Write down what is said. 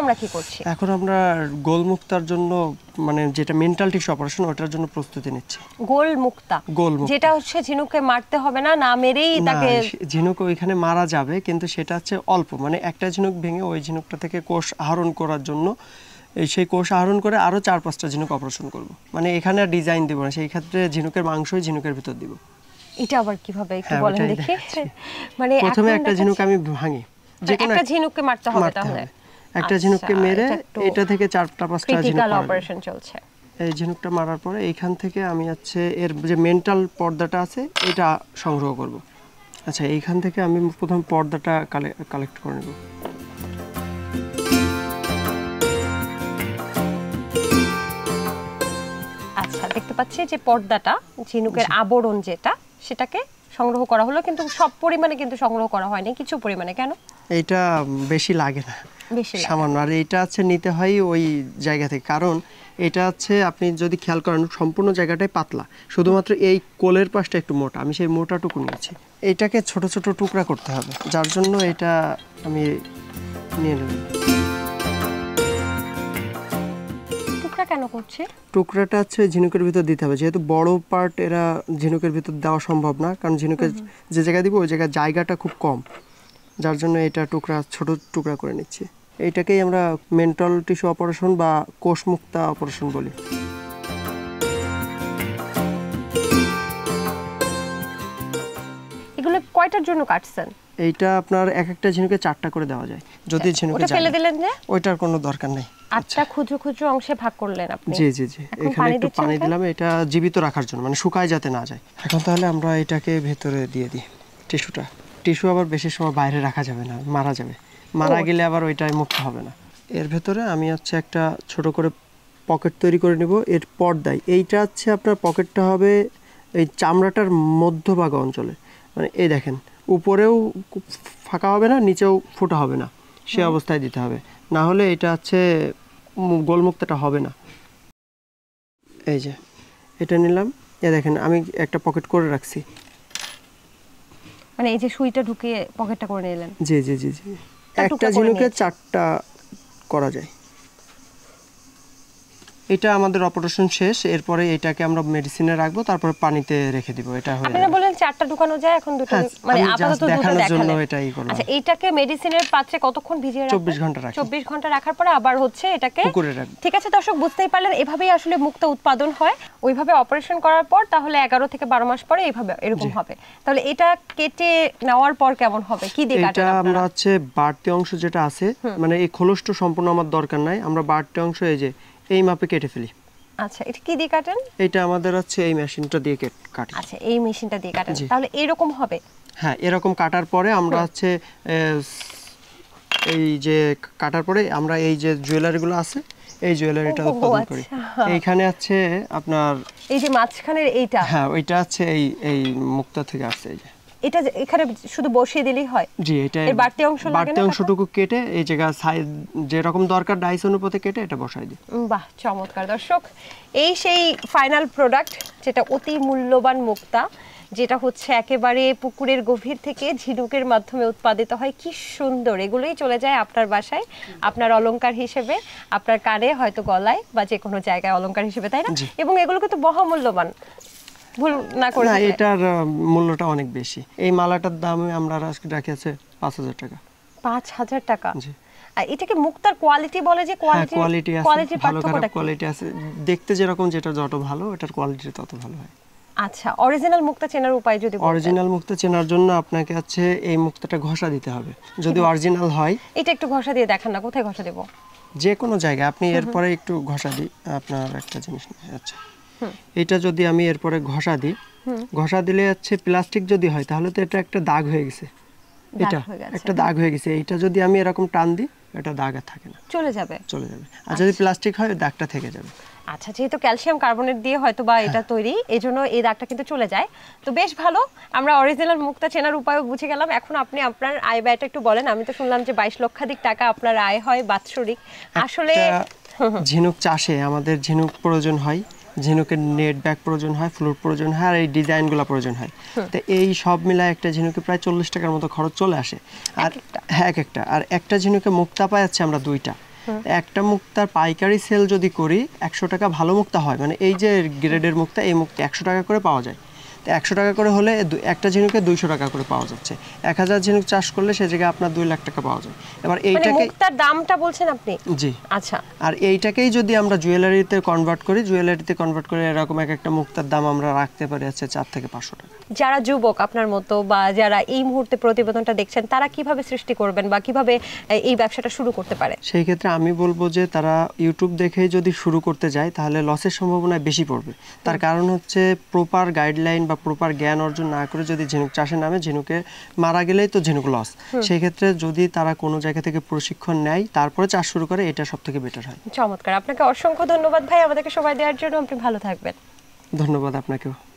আমরা কি করছি? এখন আমরা গোল মুক্তার জন্য মানে যেটা মেন্টাল টিস্যু অপারেশন ওটার জন্য প্রস্তুতি নিচ্ছি। গোল মুক্তা যেটা হচ্ছে ঝিনুককে মারতে হবে না, না মেরেই তাকে ঝিনুক ওইখানে মারা যাবে, কিন্তু সেটা হচ্ছে অল্প, মানে একটা ঝিনুক ভেঙে ওই ঝিনুকটা থেকে কোষ আহরণ করার জন্য সেই কোষ আহরণ করে আরো 4-5টা ঝিনুক অপারেশন করব। মানে এখানে ডিজাইন দিব না, সেই ক্ষেত্রে ঝিনুকের মাংসই ঝিনুকের ভিতর দিব। এটা আবার কিভাবে একটু বলেন দেখি। মানে প্রথমে একটা ঝিনুক আমি ভাঙি, যে একটা ঝিনুককে মারতে হবে, তাহলে একটা ঝিনুককে মেরে এটা থেকে 4-5টা ঝিনুক ক্রিটিক্যাল অপারেশন চলছে। এই ঝিনুকটা মারার পরে এইখান থেকে আমি হচ্ছে এর যে মেন্টাল পর্দাটা আছে এটা সংগ্রহ করব। আচ্ছা, এইখান থেকে আমি প্রথম পর্দাটা কালেক্ট করে নেব। আচ্ছা, দেখতে পাচ্ছি যে পর্দাটা ঝিনুকের আবরণ যেটা সেটাকে সংগ্রহ করা হলো, কিন্তু সব পরিমাণে কিন্তু সংগ্রহ করা হয়নি, কিছু পরিমাণে। কেন? এটা বেশি লাগে না, সামান্য। আর এটা হচ্ছে নিতে হয় ওই জায়গা থেকে, কারণ এটা হচ্ছে আপনি যদি খেয়াল করেন সম্পূর্ণ জায়গাটাই পাতলা, শুধুমাত্র এই কোলের পাশটা একটু মোটা, আমি সেই মোটাটুকু নিয়েছি। এটাকে ছোট ছোট টুকরা করতে হবে, যার জন্য এটা আমি নিয়ে নেব। টুকরা কেন করছে? টুকরাটা হচ্ছে ঝিনুকের ভিতর দিতে হবে, যেহেতু বড় পার্ট এরা ঝিনুকের ভিতর দেওয়া সম্ভব না, কারণ ঝিনুকের যে জায়গায় দিব ওই জায়গায় জায়গাটা খুব কম, যার জন্য এটা টুকরা ছোট টুকরা করে নিচ্ছি। এইটাকেই আমরা মেন্টাল টিস্যু অপারেশন বা কোষ মুক্তা অপারেশন বলি। এগুলো কয়টার জন্য কাটছেন? এইটা আপনার একটা ঝিনুকে 4টা করে দেওয়া যায়। যদি ঝিনুকে ওটা ফেলে দিলেন যে? ওইটার কোনো দরকার নেই। 8টা ক্ষুদ্র ক্ষুদ্র অংশে ভাগ করলেন আপনি? জি জি জি, এখানে একটু পানি দিলাম এটা জীবিত রাখার জন্য, মানে শুকায় যাতে না যায়। এখন তাহলে আমরা এটাকে ভেতরে দিয়ে দিই টিস্যুটা। টিস্যু আবার বেশি সময় বাইরে রাখা যাবে না, মারা যাবে, মারা গেলে আবার ওইটাই মুক্ত হবে না। এর ভেতরে আমি হচ্ছে একটা ছোট করে পকেট তৈরি করে নেব। এর পর্দায় এইটা হচ্ছে আপনার পকেটটা হবে এই চামড়াটার মধ্যভাগ অঞ্চলে, মানে এই দেখেন উপরেও ফাঁকা হবে না, নিচেও ফোঁটা হবে না, সে অবস্থায় দিতে হবে, না হলে এটা হচ্ছে গোলমুক্তটা হবে না। এই যে এটা নিলাম, এ দেখেন আমি একটা পকেট করে রাখছি, মানে এই যে সুইটা ঢুকিয়ে পকেটটা করে নিলেন। জি জি জি জি, একটা ঝিনুকে 4টা করা যায়। এটা আমাদের অপারেশন শেষ, এরপরে এটাকে আমরা মেডিসিনে রাখবো, তারপর পানিতে রেখে দিব। এটা হয়ে আপনারা বলেন 4টা ঢুকানো যায়, এখন দুটো মানে আপাতত দুটো দেখানোর জন্য এটাই করলাম। আচ্ছা, এইটাকে মেডিসিনের পাত্রে কতক্ষণ ভিজিয়ে রাখবেন? 24 ঘন্টা রাখি। 24 ঘন্টা রাখার পরে আবার হচ্ছে এটাকে পুকুরে রাখব। ঠিক আছে দর্শক, বুঝতেই পারলেন এভাবেই আসলে মুক্তা উৎপাদন হয়। ওইভাবে অপারেশন করার পর তাহলে 11 থেকে 12 মাস পরে এইভাবে এরকম হবে। তাহলে এটা কেটে নেওয়ার পর কেমন হবে, কি দিয়ে কাটেন আপনারা? এটা আমরা হচ্ছে বাড়তি অংশ যেটা আছে, মানে এই খোলসটা সম্পূর্ণ আমার দরকার নাই, আমরা বাড়তি অংশ এই যে এই মাপে কেটে ফেলি। আচ্ছা, এটা কি দিয়ে কাটেন? এটা আমাদের হচ্ছে এই মেশিনটা দিয়ে কাটি। আচ্ছা, এই মেশিনটা দিয়ে কাটেন, তাহলে এরকম হবে? হ্যাঁ, এরকম কাটার পরে আমরা হচ্ছে এই যে কাটার পরে আমরা এই যে জুয়েলারিগুলো আছে এই জুয়েলারিটা উৎপাদন করি। এইখানে আছে আপনার এই যে মাঝখানের এইটা, হ্যাঁ ওইটা আছে এই মুক্তা থেকে আসছে। এই যে এটা এখানে শুধু বসিয়ে দিলেই হয়? জি, এটা এর বাড়তি অংশ লাগে না? বাড়তি অংশটুকু কেটে এই জায়গা সাইজ যেরকম দরকার ডাইস অনুপাতে কেটে এটা বসাই দিই। বাহ, চমৎকার দর্শক, এই সেই ফাইনাল প্রোডাক্ট যেটা অতি মূল্যবান মুক্তা, যেটা হচ্ছে একেবারে পুকুরের গভীর থেকে ঝিনুকের মাধ্যমে উৎপাদিত হয়। কি সুন্দর, এগুলোই চলে যায় আপনার বাসায় আপনার অলংকার হিসেবে, আপনার কানে, হয়তো গলায় বা যে কোনো জায়গায় অলংকার হিসেবে, তাই না? এবং এগুলো কিন্তু মহামূল্যবান, ভুল না করে। না, এটার মূল্যটা অনেক বেশি। এই মালাটার দাম আমরা আজকে রাখি আছে 5000 টাকা। 5000 টাকা? জি। আর এটাকে মুক্তার কোয়ালিটি বলে, যে কোয়ালিটি আছে, ভালো খারাপ কোয়ালিটি আছে। দেখতে যেরকম যেটা যত ভালো এটার কোয়ালিটি তত ভালো হয়। আচ্ছা, অরিজিনাল মুক্তা চেনার উপায় যদি বলেন? অরিজিনাল মুক্তা চেনার জন্য আপনাকে হচ্ছে এই মুক্তাটা ঘষা দিতে হবে, যদি অরিজিনাল হয়। এটা একটু ঘষা দিয়ে দেখান না, কোথায় ঘষা দেব? যে কোনো জায়গায় আপনি এরপরে একটু ঘষা দিই। আপনার একটা জিনিস নিয়ে, আচ্ছা এটা যদি আমি এরপরে ঘষা দিই, ঘষা দিলে হচ্ছে প্লাস্টিক যদি হয় তাহলে তো এটা একটা দাগ হয়ে গেছে, এটা একটা দাগ হয়ে গেছে। এইটা যদি আমি এরকম টান দিই এটা দাগ আর থাকে না, চলে যাবে। আর যদি প্লাস্টিক হয় দাগটা থেকে যাবে। আচ্ছা, যেহেতু ক্যালসিয়াম কার্বনেট দিয়ে হয়তো বা এটা তৈরি, এজন্য এই দাগটা কিন্তু চলে যায়। তো বেশ ভালো, আমরা অরিজিনাল মুক্তা চেনার উপায়ও বুঝে গেলাম। এখন আপনি আপনার আয় ব্যয়টা একটু বলেন। আমি তো শুনলাম যে 22 লক্ষাধিক টাকা আপনার আয় হয় বাৎসরিক। আসলে ঝিনুক চাষে আমাদের ঝিনুক প্রয়োজন হয়, ঝিনুকের নেট ব্যাগ প্রয়োজন হয়, ফ্লোর প্রয়োজন হয়, আর এই ডিজাইনগুলো প্রয়োজন হয়। তো এই সব মিলায় একটা ঝিনুকে প্রায় 40 টাকার মতো খরচ চলে আসে। আর হ্যাঁ, একটা ঝিনুকে মুক্তা পাই যাচ্ছে আমরা 2টা। একটা মুক্তার পাইকারি সেল যদি করি 100 টাকা ভালো মুক্তা হয়, মানে এই যে গ্রেডের মুক্তা, এই মুক্তা 100 টাকা করে পাওয়া যায়। তো 100 টাকা করে হলে একটা ঝিনুকে 200 টাকা করে পাওয়া যাচ্ছে। 1000 ঝিনুক চাষ করলে সে জায়গায় আপনার 2 লাখ টাকা পাওয়া যায়। এবার এইটাকে মুক্তার দামটা বলছেন আপনি? জি। আচ্ছা, আর এইটাকেই যদি আমরা জুয়েলারিতে কনভার্ট করে এরকম একটা মুক্তার দাম আমরা রাখতে পারি আছে 4 থেকে 500 টাকা। যারা যুবক আপনার মতো বা যারা এই মুহূর্তে প্রতিবেদনটা দেখছেন, তারা কিভাবে সৃষ্টি করবেন বা কিভাবে এই ব্যবসাটা শুরু করতে পারে? সেই ক্ষেত্রে আমি বলবো যে তারা ইউটিউব দেখেই যদি শুরু করতে যায় তাহলে লসের সম্ভাবনা বেশি পড়বে। তার কারণ হচ্ছে প্রপার গাইডলাইন বা প্রপার জ্ঞান অর্জন না করে যদি ঝিনুক চাষের নামে ঝিনুকে মারা গেলেই তো ঝিনুক লস। সেই ক্ষেত্রে যদি তারা কোনো জায়গা থেকে প্রশিক্ষণ নেয় তারপরে চাষ শুরু করে, এটা সবথেকে বেটার হয়। চমৎকার, আপনাকে অসংখ্য ধন্যবাদ ভাই আমাদেরকে সময় দেওয়ার জন্য। আপনি ভালো থাকবেন। ধন্যবাদ আপনাকেও।